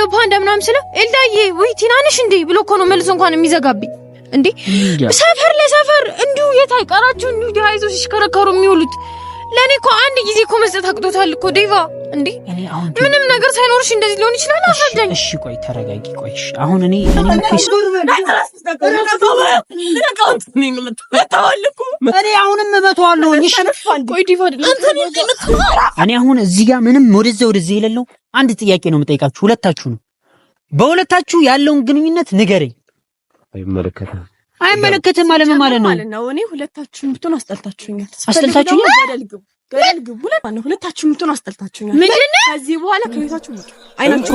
ያለው ፓንዳ ምናምን ስለ ኤልዳዬ ወይ ቲናንሽ እንዴ ብሎ እኮ ነው መልሶ እንኳን የሚዘጋብኝ እንዴ ሰፈር ለሰፈር እንዲሁ የታይቀራችሁ እንዲሁ አይዞ ሲሽከረከሩ የሚውሉት ለኔ እኮ አንድ ጊዜ እኮ መስጠት አቅቶታል እኮ ዴቫ እንዴ ምንም ነገር ሳይኖርሽ እንደዚህ ሊሆን ይችላል አሳዳኝ እሺ ቆይ ተረጋጊ ቆይ አሁን እኔ አሁንም መተዋለሁ እሺ ቆይ ዴቫ እኔ አሁን እዚህ ጋር ምንም ወደዚህ የሌለው አንድ ጥያቄ ነው የምጠይቃችሁ ሁለታችሁ ነው በሁለታችሁ ያለውን ግንኙነት ንገረኝ አይመለከትም ማለት ነው እኔ ሁለታችሁም ብትሆን አስጠልታችሁኛል ገደል ግቡ ለማን ነው ሁለታችሁም ብትሆን አስጠልታችሁኛል ምንድነው ከዚህ በኋላ ከቤታችሁ ወጡ አይናችሁ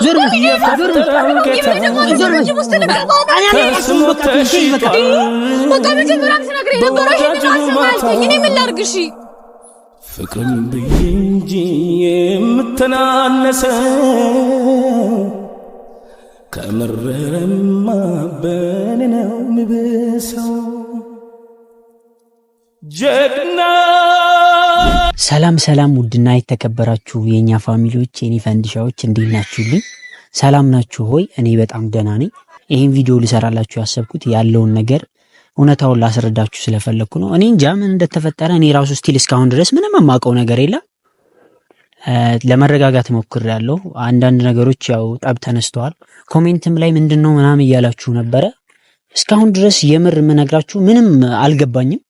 ዞር ፍቅርን ብዬንጂ የምተናነሰው ከመረረማ በኔነው ምብሰው ጀግና ሰላም ውድና የተከበራችሁ የኛ ፋሚሊዎች የኔ ፈንዲሻዎች እንዴት ናችሁልኝ ሰላም ናችሁ ሆይ እኔ በጣም ደህና ነኝ ይሄን ቪዲዮ ልሰራላችሁ ያሰብኩት ያለውን ነገር እውነታውን ላስረዳችሁ ስለፈለኩ ነው እኔ እንጃ ምን እንደተፈጠረ እኔ ራሱ ስቲል እስካሁን ድረስ ምንም የማውቀው ነገር የለም ለመረጋጋት ሞክሬያለሁ አንዳንድ ነገሮች ያው ጠብ ተነስተዋል ኮሜንትም ላይ ምንድነው ምናምን እያላችሁ ነበር እስካሁን ድረስ የምር ምነግራችሁ ምንም አልገባኝም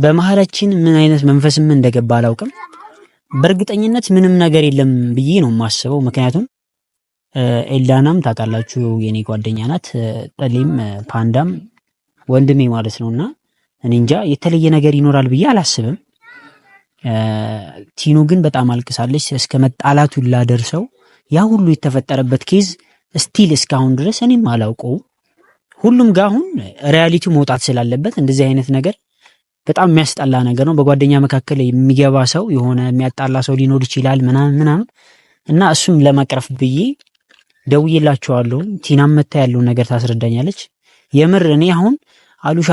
በመሐላችን ምን አይነት መንፈስም እንደገባ አላውቅም በእርግጠኝነት ምንም ነገር የለም ብዬ ነው የማስበው ምክንያቱም ኤልዳናም ታውቃላችሁ የኔ ጓደኛ ናት ጠሊም ፓንዳም ወንድሜ ማለት ነውና እኔ እንጃ የተለየ ነገር ይኖራል ብዬ አላስብም ቲኑ ግን በጣም አልቅሳለች እስከ መጣላቱ ላደርሰው ያ ሁሉ የተፈጠረበት ኬዝ ስቲል እስካሁን ድረስ እኔም አላውቀው ሁሉም ጋር አሁን ሪያሊቲው መውጣት ስላለበት እንደዚህ አይነት ነገር በጣም የሚያስጠላ ነገር ነው በጓደኛ መካከል የሚገባ ሰው የሆነ የሚያጣላ ሰው ሊኖር ይችላል ምናምን እና እሱም ለማቅረፍ ብዬ ደውዬላችኋለሁ ቲናም መታ ያለው ነገር ታስረዳኛለች የምር እኔ አሁን አሉሽ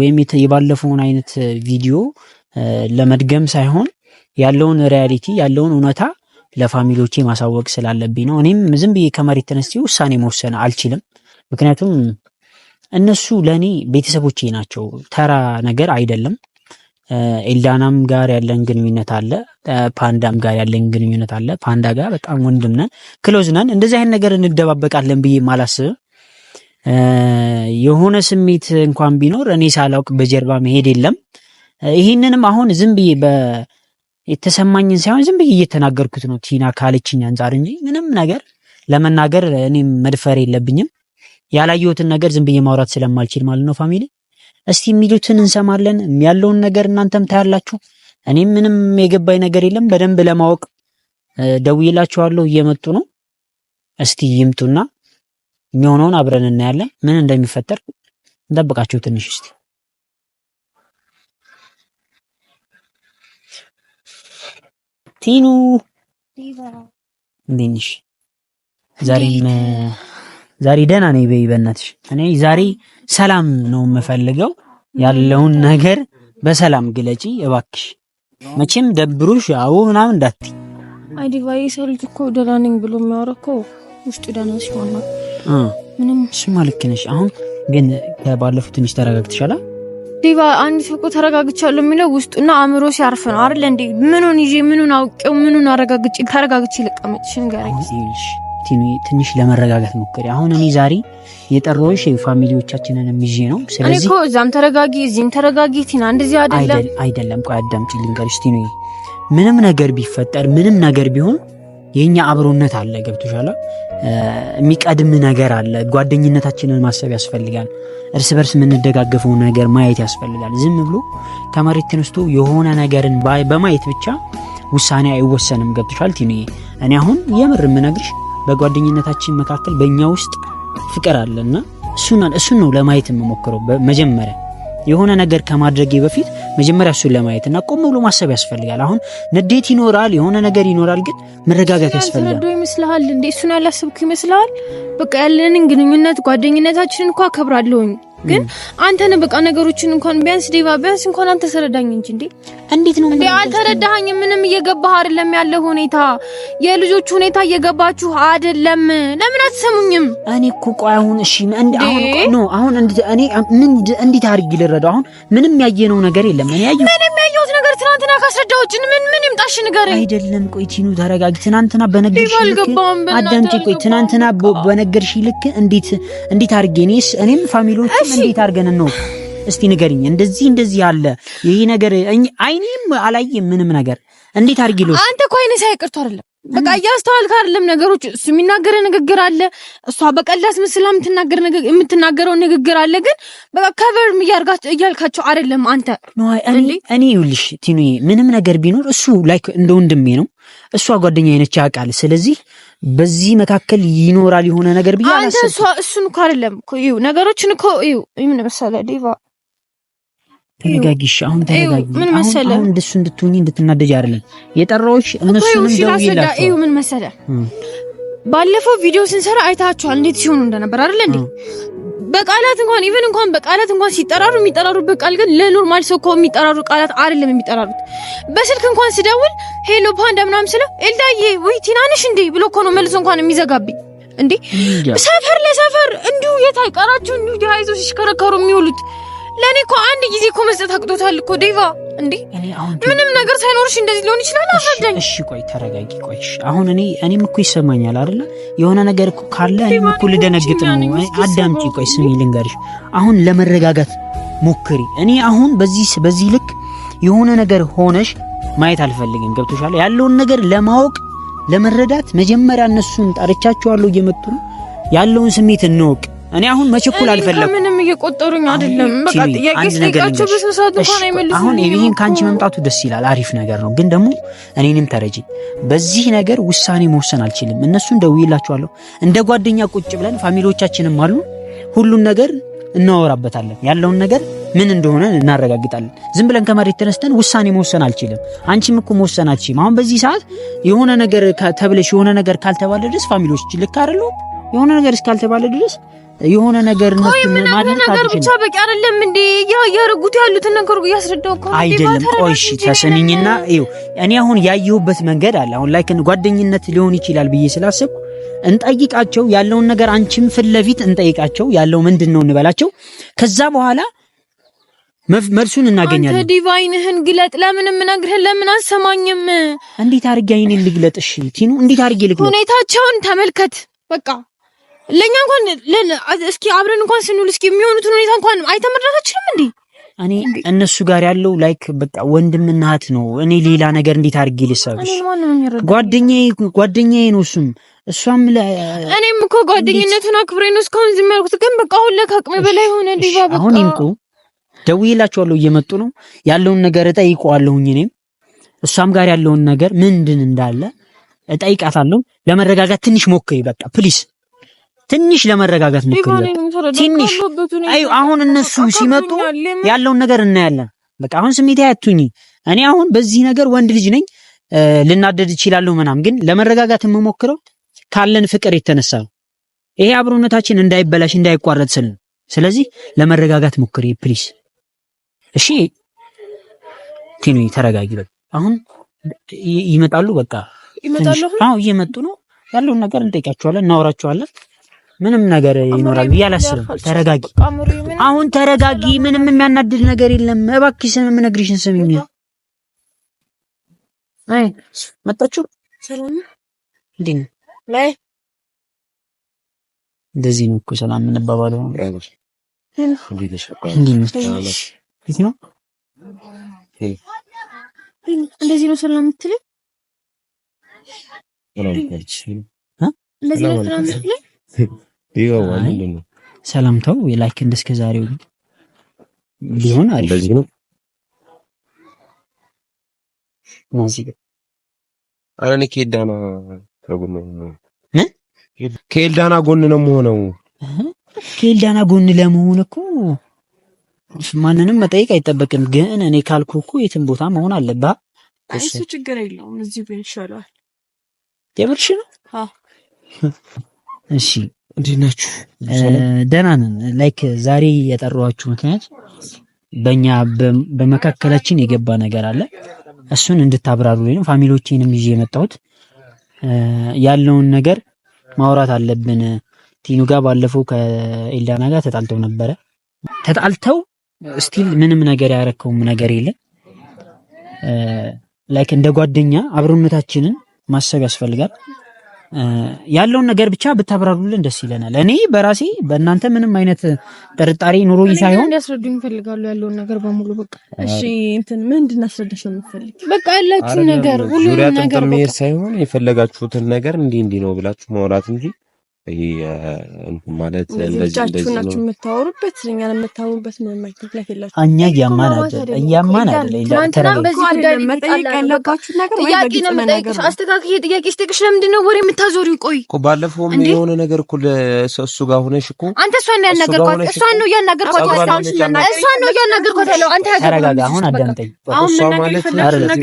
ወይም የባለፈውን አይነት ቪዲዮ ለመድገም ሳይሆን ያለውን ሪያሊቲ ያለውን እውነታ ለፋሚሊዎቼ ማሳወቅ ስላለብኝ ነው እኔም ዝም ብዬ ከመሬት ተነስቼ ውሳኔ መወሰን አልችልም ምክንያቱም እነሱ ለኔ ቤተሰቦቼ ናቸው ተራ ነገር አይደለም ኤልዳናም ጋር ያለን ግንኙነት አለ ፓንዳም ጋር ያለን ግንኙነት አለ ፓንዳ ጋር በጣም ወንድም ነን ክሎዝ ነን እንደዚህ አይነት ነገር እንደባበቃለን ብዬ ማላስብ የሆነ ስሜት እንኳን ቢኖር እኔ ሳላውቅ በጀርባ መሄድ የለም ይሄንንም አሁን ዝም ብዬ የተሰማኝን ሳይሆን ዝም ብዬ እየተናገርኩት ነው ቲና ካለችኝ አንፃር እንጂ ምንም ነገር ለመናገር እኔም መድፈር የለብኝም ያላየሁትን ነገር ዝም ብዬ ማውራት ስለማልችል ማለት ነው ፋሚሊ እስቲ የሚሉትን እንሰማለን ያለውን ነገር እናንተም ታያላችሁ እኔም ምንም የገባኝ ነገር የለም በደንብ ለማወቅ ደውዬላችኋለሁ እየመጡ ነው እስቲ ይምጡና የሚሆነውን አብረን እናያለን ምን እንደሚፈጠር እንጠብቃችሁ ትንሽ እስቲ ቲኑ እንዴንሽ ዛሬ ደህና ነኝ በይ በእናትሽ እኔ ዛሬ ሰላም ነው የምፈልገው ያለውን ነገር በሰላም ግለጪ እባክሽ መቼም ደብሩሽ አው ምናምን እንዳትይ አይዲቫይ ሰልጅ እኮ ደህና ነኝ ብሎ የሚያወራው ውስጡ ደህና ሲሆን ነው ምንም እሱማ ልክ ነሽ አሁን ግን ከባለፉት ትንሽ ተረጋግተሻል ዲቫ አንድ ሰው እኮ ተረጋግቻለሁ የሚለው ውስጡና አእምሮ ሲያርፍ ነው አይደል እንዴ ምኑን ይዤ ምኑን አውቄው ምኑን ተረጋግቼ ልቀመጥሽ ንገረኝ ትንሽ ለመረጋጋት ሞክሪ አሁን እኔ ዛሬ የጠራሁሽ ፋሚሊዎቻችንን ይዤ ነው ስለዚህ እኔ እኮ እዛም ተረጋጊ እዚህም ተረጋጊ ቲና እንደዚህ አይደለም ቆይ አዳምጪ ልንገርሽ ቲኑ ምንም ነገር ቢፈጠር ምንም ነገር ቢሆን የኛ አብሮነት አለ ገብቶሻል የሚቀድም ነገር አለ ጓደኝነታችንን ማሰብ ያስፈልጋል እርስ በርስ የምንደጋገፈው ነገር ማየት ያስፈልጋል ዝም ብሎ ከመሬት ተነስቶ የሆነ ነገርን በማየት ብቻ ውሳኔ አይወሰንም ገብቶሻል ቲኑ እኔ አሁን የምር ምነግርሽ በጓደኝነታችን መካከል በእኛ ውስጥ ፍቅር አለና እሱን ነው ለማየት የምሞክረው መጀመሪያ የሆነ ነገር ከማድረጌ በፊት መጀመሪያ እሱን ለማየትና ቆም ብሎ ማሰብ ያስፈልጋል አሁን ንዴት ይኖራል የሆነ ነገር ይኖራል ግን መረጋጋት ያስፈልጋል ስለዶ ይመስልሃል እንዴ እሱን ያላሰብኩ ይመስልሃል በቃ ያለንን ግንኙነት ጓደኝነታችንን እንኳን አከብራለሁኝ ግን አንተን በቃ ነገሮችን እንኳን ቢያንስ ዴቫ ቢያንስ እንኳን አንተ ተረዳኝ እንጂ እንዴት ነው እንዴ አልተረዳኸኝም? ምንም እየገባህ አይደለም ያለው ሁኔታ የልጆቹ ሁኔታ እየገባችሁ አይደለም። ለምን አትሰሙኝም? እኔ እኮ ቆይ አሁን እሺ አሁን እኔ ምን እንዴት አድርጌ ልረዳው? አሁን ምንም ያየነው ነገር የለም። እኔ ያየሁት ነገር ትናንትና ካስረዳሁት ምን ይምጣሽ ነገር አይደለም። ቆይ ቲኑ ተረጋጊ። ትናንትና በነገርሽ ልክ አዳምጪ። ቆይ ትናንትና በነገርሽ ልክ እንዴት አድርጌ እኔም ፋሚሊዎችም እንዴት አድርገን ነው እስቲ ንገሪኝ። እንደዚህ ያለ ይሄ ነገር አይኔም አላየም ምንም ነገር እንዴት አድርጌ ነው? አንተ እኮ አይኔ ሳይቀርቱ አይደለም በቃ እያስተዋልክ አይደለም ነገሮች። እሱ የሚናገረው ንግግር አለ፣ እሷ በቀላስ ምስላ የምትናገረው ንግግር አለ። ግን በቃ ከቨር እያልካቸው አይደለም አንተ ነው። እኔ ይኸውልሽ ቲኑዬ ምንም ነገር ቢኖር እሱ ላይክ እንደ ወንድሜ ነው፣ እሷ ጓደኛዬ ነች ያውቃል። ስለዚህ በዚህ መካከል ይኖራል የሆነ ነገር ብዬ አላሰብኩም። አንተ እሱን እኮ አይደለም እኮ ነገሮችን እኮ ምን መሰለህ ዴቫ ተረጋጊሽ። አሁን ተረጋጊ። አሁን እንደሱ እንድትሆኚ እንድትናደጂ አይደለም የጠራሁሽ። እነሱንም ደውዬላቸው ምን መሰለህ ባለፈው ቪዲዮ ስንሰራ አይታችኋል እንዴት ሲሆኑ እንደነበር አይደል እንዴ? በቃላት እንኳን በቃላት እንኳን ሲጠራሩ የሚጠራሩበት ቃል ግን ለኖርማል ሰው እኮ የሚጠራሩ ቃላት አይደለም የሚጠራሩት። በስልክ እንኳን ሲደውል ሄሎ ፓንዳ ምናምን ስለው ኤልዳዬ ወይ ቲናንሽ እንዴ ብሎ እኮ ነው መልሶ እንኳን የሚዘጋብኝ እንዴ። ሰፈር ለሰፈር እንዲሁ የታይቀራችሁ እንዲሁ አይዞ ሲሽከረከሩ የሚውሉት ለኔ እኮ አንድ ጊዜ እኮ መስጠት አቅቶታል እኮ ዴቫ እንዴ። ምንም ነገር ሳይኖርሽ እንደዚህ ሊሆን ይችላል? አሳዳኝ። እሺ ቆይ ተረጋጊ። ቆይ አሁን እኔም እኮ ይሰማኛል አይደለ? የሆነ ነገር እኮ ካለ እኔም እኮ ልደነግጥ ነው። አዳምጪ። ቆይ ስሚ ልንገርሽ። አሁን ለመረጋጋት ሞክሪ። እኔ አሁን በዚህ ልክ የሆነ ነገር ሆነሽ ማየት አልፈልግም። ገብቶሻል? ያለውን ነገር ለማወቅ ለመረዳት መጀመሪያ እነሱን ጠርቻቸዋለሁ፣ እየመጡ ነው። ያለውን ስሜት እንወቅ። እኔ አሁን መቸኩል አልፈለኩም። ምንም እየቆጠሩኝ አይደለም። በቃ ጥያቄ ስጠይቃቸው በስነስርዓት እንኳን አይመልሱም። አሁን ይሄን ካንቺ መምጣቱ ደስ ይላል፣ አሪፍ ነገር ነው። ግን ደግሞ እኔንም ተረጂ። በዚህ ነገር ውሳኔ መወሰን አልችልም። እነሱን ደውዬላቸዋለሁ። እንደ ጓደኛ ቁጭ ብለን ፋሚሊዎቻችንም አሉ፣ ሁሉን ነገር እናወራበታለን። ያለውን ነገር ምን እንደሆነ እናረጋግጣለን። ዝም ብለን ከመሬት ተነስተን ውሳኔ መወሰን አልችልም። አንቺም እኮ መወሰን አልችልም። አሁን በዚህ ሰዓት የሆነ ነገር ተብለሽ የሆነ ነገር ካልተባለ ድረስ ፋሚሊዎች ልክ አይደሉ? የሆነ ነገር እስካልተባለ ድረስ የሆነ ነገር ነው ማለት ነገር ብቻ በቂ አይደለም እንዴ? ያረጉት ያሉትን ነገር ያስረዳው እኮ አይደለም። ቆይ እሺ ተሰሚኝና ይኸው እኔ አሁን ያየሁበት መንገድ አለ። አሁን ላይክ ጓደኝነት ሊሆን ይችላል ብዬ ስላሰብኩ እንጠይቃቸው፣ ያለውን ነገር አንቺም ፊት ለፊት እንጠይቃቸው፣ ያለው ምንድነው እንበላቸው። ከዛ በኋላ መልሱን እናገኛለን። አንተ ዲቫይንህን ግለጥ። ለምን ምነግርህን ለምን አሰማኝም? እንዴት አድርጌ አይኔን ልግለጥሽ ቲኑ? እንዴት አድርጌ ልግለጥ? ሁኔታቸውን ተመልከት በቃ ለኛ እንኳን እስኪ አብረን እንኳን ስንውል እስኪ የሚሆኑትን ሁኔታ እንኳን አይተመረታችንም እንዴ? እኔ እነሱ ጋር ያለው ላይክ በቃ ወንድምና እህት ነው። እኔ ሌላ ነገር እንዴት አድርጌ ልሳብሽ? ጓደኛዬ ነው እሷም እኔም እኮ ጓደኝነቱን አክብሬ ነው እስካሁን ዝም ያልኩት። ግን በቃ አሁን ለካቅሜ በላይ ሆነ ዲቫ። በቃ አሁን እንቁ ደውዬላቸዋለሁ፣ እየመጡ ነው። ያለውን ነገር እጠይቀዋለሁኝ። እኔም እሷም ጋር ያለውን ነገር ምንድን እንዳለ እጠይቃታለሁ። ለመረጋጋት ትንሽ ሞክሪ በቃ ፕሊስ። ትንሽ ለመረጋጋት ሞክሪ። ትንሽ አሁን እነሱ ሲመጡ ያለውን ነገር እናያለን። በቃ አሁን ስሜቴ አያቱኝ። እኔ አሁን በዚህ ነገር ወንድ ልጅ ነኝ፣ ልናደድ እችላለሁ ምናምን። ግን ለመረጋጋት የምሞክረው ካለን ፍቅር የተነሳ ነው። ይሄ አብሮነታችን እንዳይበላሽ እንዳይቋረጥ ስል ነው። ስለዚህ ለመረጋጋት ሞክሪ ፕሊስ። እሺ ቲኑ ተረጋጊ። በቃ አሁን ይመጣሉ። በቃ ይመጣሉ። አዎ እየመጡ ነው። ያለውን ነገር እንጠይቃቸዋለን፣ እናወራቸዋለን። ምንም ነገር ይኖራል ብዬ አላስብም። ተረጋጊ። አሁን ተረጋጊ። ምንም የሚያናድድ ነገር የለም። እባክሽ የምነግርሽን ስሚኝ። አይ መጣችሁ። ሰላም እንዴ ነው ላይ እንደዚህ ነው እኮ ሰላም የምንባባለው። እንደዚህ ነው ሰላም የምትለኝ? ሰላምታው ላይክ እንደስከ ዛሬው ቢሆን አሪፍ ነው። አረኔ ከኤልዳና ጎን ነው የምሆነው። ከኤልዳና ጎን ለመሆን እኮ ማንንም መጠየቅ አይጠበቅም። ግን እኔ ካልኩ እኮ የትም ቦታ መሆን አለብህ። እሱ ችግር የለውም። እዚህ ቢሆን ይሻላል። የምርሽ ነው? አዎ። እሺ እንዴት ናችሁ? ደህና ነን። ላይክ ዛሬ የጠራኋችሁ ምክንያት በእኛ በመካከላችን የገባ ነገር አለ። እሱን እንድታብራሩልኝ ፋሚሊዎቼንም ይዤ የመጣሁት ያለውን ነገር ማውራት አለብን። ቲኑ ጋር ባለፈው ከኤልዳና ጋር ተጣልተው ነበረ። ተጣልተው ስቲል ምንም ነገር ያረከውም ነገር የለም። ላይክ እንደ ጓደኛ አብሮነታችንን ማሰብ ያስፈልጋል። ያለውን ነገር ብቻ ብታብራሩልን ደስ ይለናል። እኔ በራሴ በእናንተ ምንም አይነት ጥርጣሬ ኑሮኝ ሳይሆን ያስረዱኝ ፈልጋሉ ያለውን ነገር በሙሉ በቃ። እሺ እንትን ምን እንድናስረዳሽ ነው የምትፈልጊ? በቃ ያላችሁ ነገር ሁሉ ነገር በቃ ሳይሆን የፈለጋችሁትን ነገር እንዲህ ነው ብላችሁ ማውራት እንጂ ይሄ ማለት እንደዚህ ናችሁ የምታወሩበት እኛን የምታወሩበት ምንም አይተክለፍ የላችሁ። እኛ እያማን አይደል ትናንትና በዚህ ጉዳይ መጠየቅ ያለባችሁ ነገር ወይ በግልጽ መናገር። አስተካክዬ ጥያቄ ስጠይቅሽ ለምንድን ነው ወሬ የምታዞሪው? ቆይ እኮ ባለፈውም የሆነ ነገር እኮ እሱ ጋር ሆነሽ እኮ አንተ እሷን ነው ያናገርኳት። እሷን ነው ያናገርኳት ያለው አንተ ተረጋጋ። አሁን አዳምጠኝ። እሷ ማለት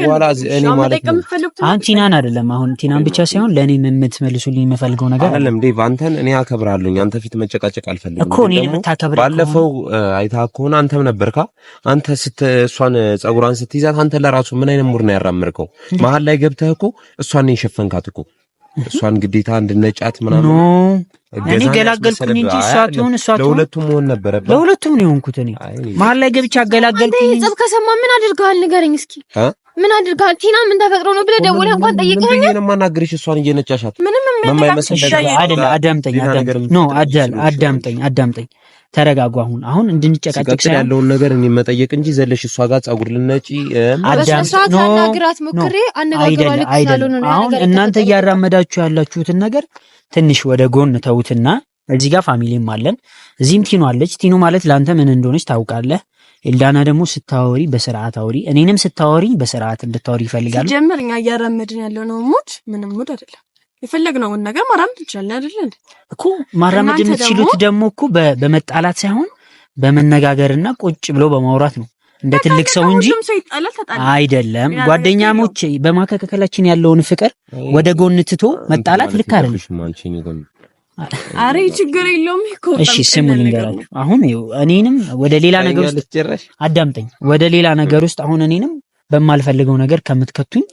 በኋላ እኔ ማለት ነው አሁን ቲናን አይደለም አሁን ቲናን ብቻ ሳይሆን ለኔ የምትመልሱልኝ የምፈልገው ነገር አይደለም ዴቭ አንተን እኔ አከብራለሁኝ። አንተ ፊት መጨቃጨቅ አልፈልግም እኮ እኔ የምታከብረው ባለፈው አይታ ከሆነ አንተም ነበርካ። አንተ እሷን ጸጉሯን ስትይዛት አንተ ለራሱ ምን አይነት ሙር ነው ያራመርከው? መሀል ላይ ገብተህ እኮ እሷን ነው የሸፈንካት እኮ እሷን ግዴታ እንድነጫት ምናምን እኔ ገላገልኩኝ እንጂ እሷ ለሁለቱም ሆነ ነበር። ለሁለቱም ነው የሆንኩት እኔ መሀል ላይ ገብቻ አገላገልኩኝ። አንተ ጸብ ከሰማ ምን አድርገሃል ንገረኝ እስኪ። ምን አድርጋል? ቲና ምን ተፈጥሮ ነው ብለህ ደውለህ እንኳን ጠይቀኸኝ? ምን ማናገርሽ? እሷን እየነጫሻት ምንም የማይመስል አይደል? አዳምጠኝ። ተረጋጉ። አሁን እንድንጨቃጨቅ ሳይሆን ያለውን ነገር እኔ መጠየቅ እንጂ ዘለሽ እሷ ጋር ጸጉር ልነጪ አናግራት ሞክሬ አነጋግሯል ካልሆነ ነው። አሁን እናንተ እያራመዳችሁ ያላችሁትን ነገር ትንሽ ወደ ጎን ተውትና እዚህ ጋር ፋሚሊም አለን፣ እዚህም ቲኑ አለች። ቲኑ ማለት ለአንተ ምን እንደሆነች ታውቃለህ። ኤልዳና ደግሞ ስታወሪ በስርዓት አውሪ፣ እኔንም ስታወሪ በስርዓት እንድታወሪ ይፈልጋል። ጀመር እኛ እያራመድን ያለው ነው ሙድ ምንም ሙድ አይደለም። የፈለግነውን ነገር ማራመድ እንችላለን አይደል እንዴ? እኮ ማራመድ የምትችሉት ደግሞ እኮ በመጣላት ሳይሆን በመነጋገርና ቁጭ ብሎ በማውራት ነው እንደ ትልቅ ሰው እንጂ አይደለም። ጓደኛሞች በማካከላችን ያለውን ፍቅር ወደ ጎን ትቶ መጣላት ልክ አይደለም። አሬ ችግር የለውም እኮ። እሺ ስሙ ልንገራችሁ። አሁን እኔንም ወደ ሌላ ነገር ውስጥ አዳምጠኝ። ወደ ሌላ ነገር ውስጥ አሁን እኔንም በማልፈልገው ነገር ከምትከቱኝ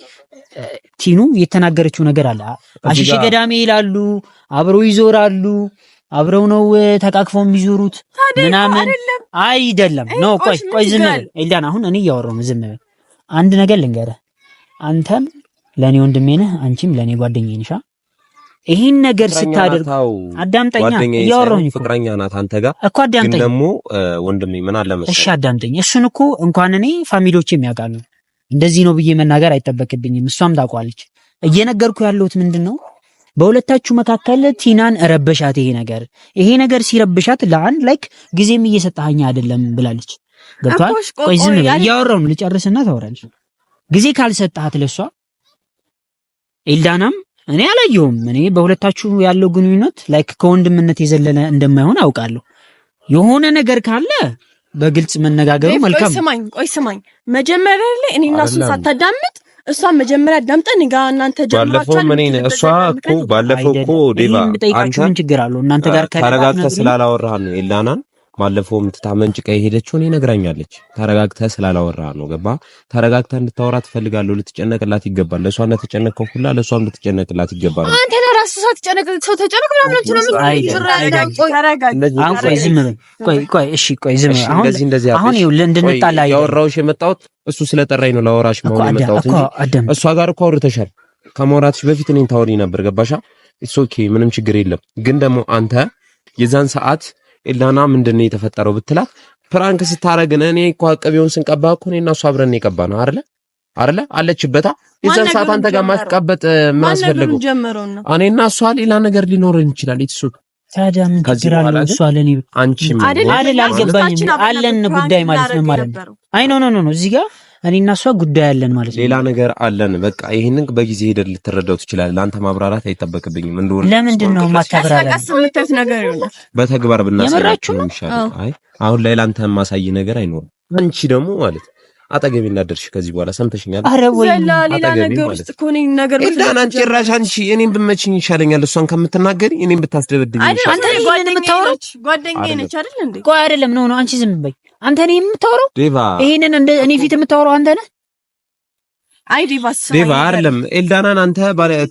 ቲኑ የተናገረችው ነገር አለ። አሽሽ ገዳሜ ይላሉ፣ አብረው ይዞራሉ፣ አብረው ነው ተቃቅፈው የሚዞሩት ምናምን አይደለም። ነው ቆይ ዝም በል ኤልዳና። አሁን እኔ እያወራሁ ነው፣ ዝም በል። አንድ ነገር ልንገርህ። አንተም ለኔ ወንድሜ ነህ፣ አንቺም ለኔ ጓደኛዬ ነሽ። ይሄን ነገር ስታደርግ አዳምጠኛ። እያወራሁኝ ፍቅረኛ ናት አንተ ጋር እኮ አዳምጠኝ። ግን ደግሞ ወንድሜ ምን አለ መሰለህ፣ እሺ አዳምጠኝ። እሱን እኮ እንኳን እኔ ፋሚሊዎቼም ያውቃሉ። እንደዚህ ነው ብዬ መናገር አይጠበቅብኝም። እሷም ታውቋለች። እየነገርኩ ያለሁት ምንድነው በሁለታችሁ መካከል ቲናን ረበሻት። ይሄ ነገር ሲረብሻት ለአንድ ላይክ ጊዜም እየሰጣኸኝ አይደለም ብላለች። ገብቷል? ቆይ ዝም በል እያወራሁ ነው፣ ልጨርስና ታወራለች። ጊዜ ካልሰጣት ለሷ ኤልዳናም እኔ አላየሁም። እኔ በሁለታችሁ ያለው ግንኙነት ላይክ ከወንድምነት የዘለለ እንደማይሆን አውቃለሁ። የሆነ ነገር ካለ በግልጽ መነጋገሩ መልካም። ቆይ ስማኝ መጀመሪያ ላይ እኔ እና እሱን ሳታዳምጥ እሷን መጀመሪያ አዳምጠን ጋር እናንተ ጀምራችኋል። ባለፈው እኮ ዴቫ አንተ ምን ችግር አለው እናንተ ጋር ተረጋግተህ ስላላወራህ ነው ኤልዳናን ባለፈው የምትታመንጭ ሄደችው እኔ ነግራኛለች። ተረጋግተህ ስላላወራህ ነው። ገባ? ተረጋግተህ እንድታወራ ትፈልጋለሁ። ልትጨነቅላት ይገባል። ለሷ እንደተጨነቀው ሁላ ለሷም ልትጨነቅላት ይገባል። አንተ ለራስህ ሳትጨነቅ ሰው ተጨነቅ ምናምን ነው። ቆይ ዝም በል። ቆይ እሺ ቆይ ዝም በል። አሁን ይኸውልህ እንድንጣላ ያወራሁሽ የመጣሁት እሱ ስለጠራኝ ነው። ላወራሽ ነው የመጣሁት እንጂ እሷ ጋር እኮ አውርተሻል። ከማውራትሽ በፊት እኔን ታወሪ ነበር። ገባሻ? ኢትስ ኦኬ ምንም ችግር የለም። ግን ደግሞ አንተ የዛን ሰዓት ኤልዳና ምንድነው የተፈጠረው ብትላት ፕራንክ ስታረግን እኔ እኮ አቀቤውን ስንቀባ እኮ እኔና እሷ አብረን የቀባነው አይደለ አለችበታ። የዛን ሰዓት አንተ ጋር ማስቀበጥ ምን አስፈልገው? እኔና እሷ ሌላ ነገር ሊኖርን ይችላል። ይትሱ ታዲያ ምን ችግር አለው? እሷ ለኔ አንቺም አይደል አልገባኝም። አለን ጉዳይ ማለት ነው ማለት ነው። አይ ኖ እዚህ ጋር እኔና እሷ ጉዳይ አለን ማለት ነው። ሌላ ነገር አለን። በቃ ይሄንን በጊዜ ሄደህ ልትረዳው ትችላለህ። ለአንተ ማብራራት አይጠበቅብኝም። እንደው ለምንድን ነው ማታብራራት? በተግባር ብናሳያችሁ ነው የሚሻለው። አይ አሁን ላይ ለአንተ ማሳይ ነገር አይኖርም። አንቺ ደግሞ ማለት አጠገቤ እንዳደርሽ ከዚህ በኋላ ሰምተሽኛል? አረ ወይ ሌላ ነገር ውስጥ እኮ ነኝ ነገር እንዳናን ጭራሽ አንቺ እኔን ብመችኝ ይሻለኛል እሷን ከምትናገሪ እኔን ብታስደበድብኝ ይሻላል። አንተ ጓደኛዬ የምታወራው ጓደኛዬ ነች አይደል እንዴ? ቆይ አይደለም ነው አንቺ ዝም በይ። አንተ ነህ የምታወራው ዴቫ። ይሄንን እንደ እኔ ፊት የምታወራው አንተ ነህ። አይ ዴቫ አይደለም ኤልዳናን አንተ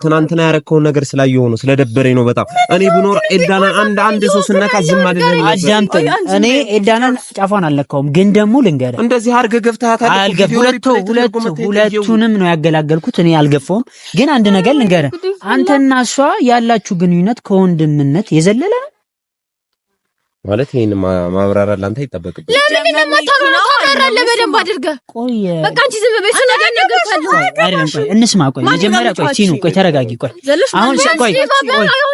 ትናንትና ያረከውን ነገር ስላየው ነው ስለደበረኝ ነው በጣም። እኔ ብኖር ኤልዳናን አንድ ሰው ስነካ ዝም አይደለም። አዳምጠኝ። እኔ ኤልዳናን ጫፏን አልነካውም፣ ግን ደግሞ ልንገርህ እንደዚህ አድርገህ ገፍተሃታል። ሁለቱንም ነው ያገላገልኩት። እኔ አልገፋውም፣ ግን አንድ ነገር ልንገርህ። አንተና እሷ ያላችሁ ግንኙነት ከወንድምነት የዘለለ ነው ማለት ይሄን ማብራሪያ ላንተ ይጠበቅብህ። ለምን ለማታብራራ ታብራራለህ በደንብ አድርገህ። ቆይ በቃ አንቺ ዝም በይ። እሱ ነገር አይደለም። ቆይ እንስማ። ቆይ መጀመሪያ ቆይ ሲኑ ቆይ ተረጋጊ። ቆይ አሁን ቆይ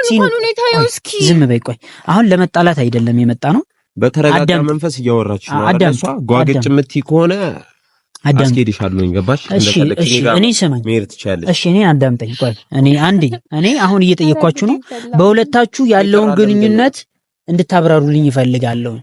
ሲኑ ዝም በይ። ቆይ አሁን ለመጣላት አይደለም የመጣ ነው። በተረጋጋ መንፈስ እያወራችሁ ነው አይደል? እሷ ጓገጭ የምትይ ከሆነ አስኬድሻለሁ። ገባሽ? እሺ እኔ ስማኝ። እሺ እኔ አዳምጠኝ። ቆይ እኔ አሁን እየጠየኳችሁ ነው። በሁለታችሁ ያለውን ግንኙነት እንድታብራሩልኝ ይፈልጋለሁ።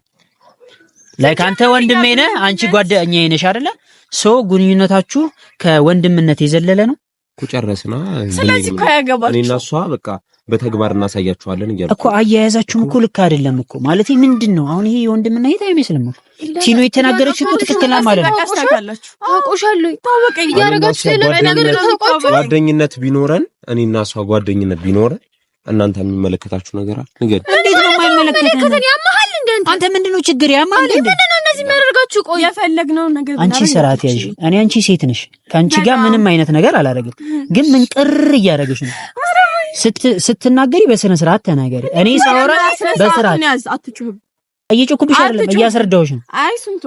ላይክ አንተ ወንድሜ ነህ፣ አንቺ ጓደኛዬ ነሽ አይደለ? ሶ ግንኙነታችሁ ከወንድምነት የዘለለ ነው እኮ። ጨረስና ስለዚህ እኮ ያገባችሁ እኔና እሷ በቃ በተግባር እናሳያችኋለን እያልኩ እኮ። አያያዛችሁም እኮ ልክ አይደለም እኮ። ማለት ምንድነው አሁን ይሄ የወንድምና እህት አይመስልም እኮ። ቲኖ የተናገረችው እኮ ትክክል ነው ማለት ነው። አውቆሻለሁ ታወቀኝ ያረጋችሁ ለነገር ታውቃችሁ። ጓደኝነት ቢኖረን እኔና እሷ ጓደኝነት ቢኖረን እናንተ የሚመለከታችሁ ነገር አለ ንገር። እንዴት ነው የማይመለከተን? ያማሃል እንዴ አንተ ምንድነው ችግር? ያማሃል እንዴ? ምንድነው እንደዚህ የሚያደርጋችሁ? ቆይ የፈለግነው ነገር አንቺ ስርዓት ያዥ። እኔ አንቺ ሴት ነሽ፣ ካንቺ ጋር ምንም አይነት ነገር አላደረግም። ግን ምን ቅር እያደረግሽ ነው? ስትናገሪ በስነ ስርዓት ተናገሪ። እኔ ሳወራ በስርዓት አትጩህ። እየጮኩብሽ አይደለም፣ እያስረዳሁሽ ነው። አይ ስንቶ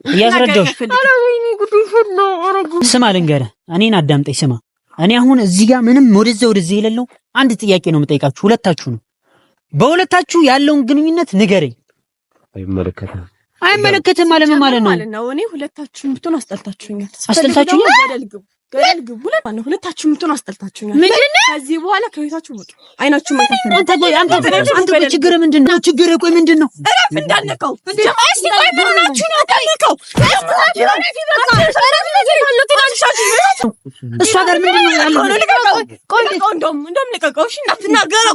እያስረዳሁሽ። ኧረ ወይኔ ጉድ ይፈላ። ኧረ ጉድ። ስማ ልንገርህ፣ እኔን አዳምጠኝ። ስማ እኔ አሁን እዚህ ጋር ምንም ወደዚህ የሌለው አንድ ጥያቄ ነው የምጠይቃችሁ፣ ሁለታችሁ ነው። በሁለታችሁ ያለውን ግንኙነት ንገረኝ። አይመለከትም ማለት ምን ማለት ነው? እኔ ሁለታችሁም ብትሆን አስጠልታችሁኛል። ገደል ግቡ ለማን ነው? ሁለታችሁም ብትሆን አስጠልታችሁኛል። ምንድነው? ከዚህ በኋላ ከቤታችሁ ወጡ። አይናችሁ ማይታፈን። አንተ ችግር ምንድነው? ችግር ቆይ ምንድነው? እንዳነቀው እስቲ ቆይ ብሩናችሁ ነው ታይቀው እሷ ጋር ምንድነው ያለው? ቆይ እንደውም ልቀቀው። እሺ እንዳትናገረው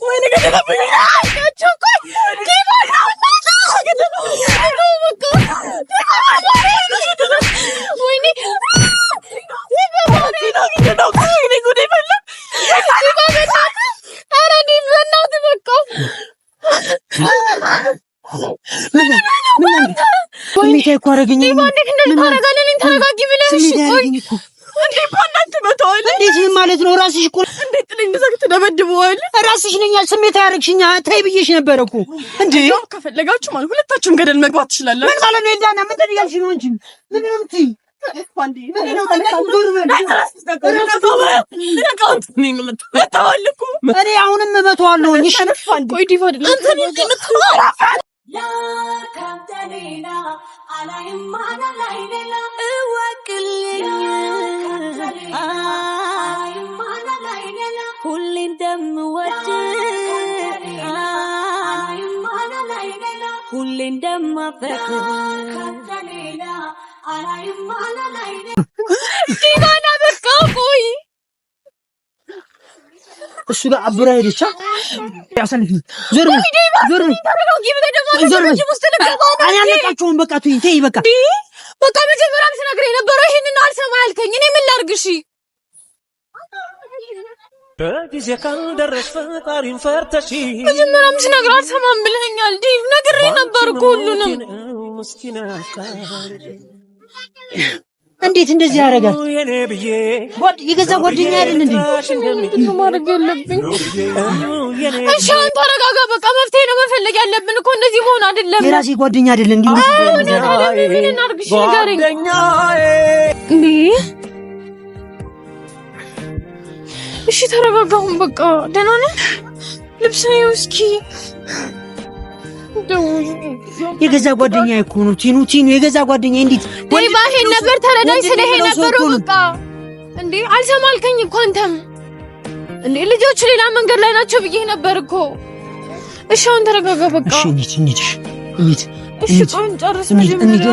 ወይ ነገር እንዴት ማለት ነው? ራስሽ እኮ እንዴት እንደዛ ተደበድበዋል? ራስሽ ነኝ ስሜት ያረግሽኛ። ተይ ብዬሽ ነበር እኮ እንዴ። ከፈለጋችሁ ማለት ሁለታችሁም ገደል መግባት ትችላላችሁ። ምን ማለት ነው? ኤልዳና ምን ተደያልሽ ነው እንጂ ምን ነው የምትይ? እኔ አሁንም እመታዋለሁ። እሺ ቆይ ዲቫ ሁሌ እንደምወድ ሁሌ እንደማፈቅር ዲቫና በቃ ቆይ እሱ ጋር አብራ ሄደቻ ያሰልፍ ዞር እኔ አለቃቸውን በቃ ተይ በቃ በቃ መጀመሪያም ስነግረኝ የነበረው ይሄንን አልሰማ ያልከኝ እኔ ምን ላድርግ? እሺ በጊዜ ካልደረስ ፈጣሪን ፈርተሽ መጀመሪያም ስነግር አልሰማም ብለኸኛል። ዲቭ ነግሬህ ነበር እኮ ሁሉንም። እንዴት እንደዚህ ያደርጋል? የገዛ ጓደኛ አይደል እንዴ? ምንድነው ማድረግ ያለብኝ? እሺ አሁን ተረጋጋ። በቃ መፍትሄ ነው መፈለግ ያለብን እኮ እንደዚህ መሆን አይደለም። የራሴ ጓደኛ አይደል እንዴ? ምን እናድርግሽ? ንገረኝ እንዴ። እሺ ተረጋጋሁን። በቃ ደህና ነህ? ልብስ ነው እስኪ የገዛ ጓደኛ እኮ ነው ቲኑ የገዛ ጓደኛ። እንዴት ወይ ባሄን ነበር ተረዳኝ ስለሄ ነበር በቃ እንዴ አልሰማልከኝ እኮ አንተም እንዴ ልጆቹ ሌላ መንገድ ላይ ናቸው ብዬ ነበር እኮ። እሺ አሁን ተረጋጋ በቃ። እሺ እንዴት እሺ ቆይ እንጨርስ። እኔ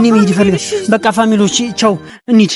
መሄድ እፈልጋለሁ። በቃ ፋሚሊዎች ቻው። እንሂድ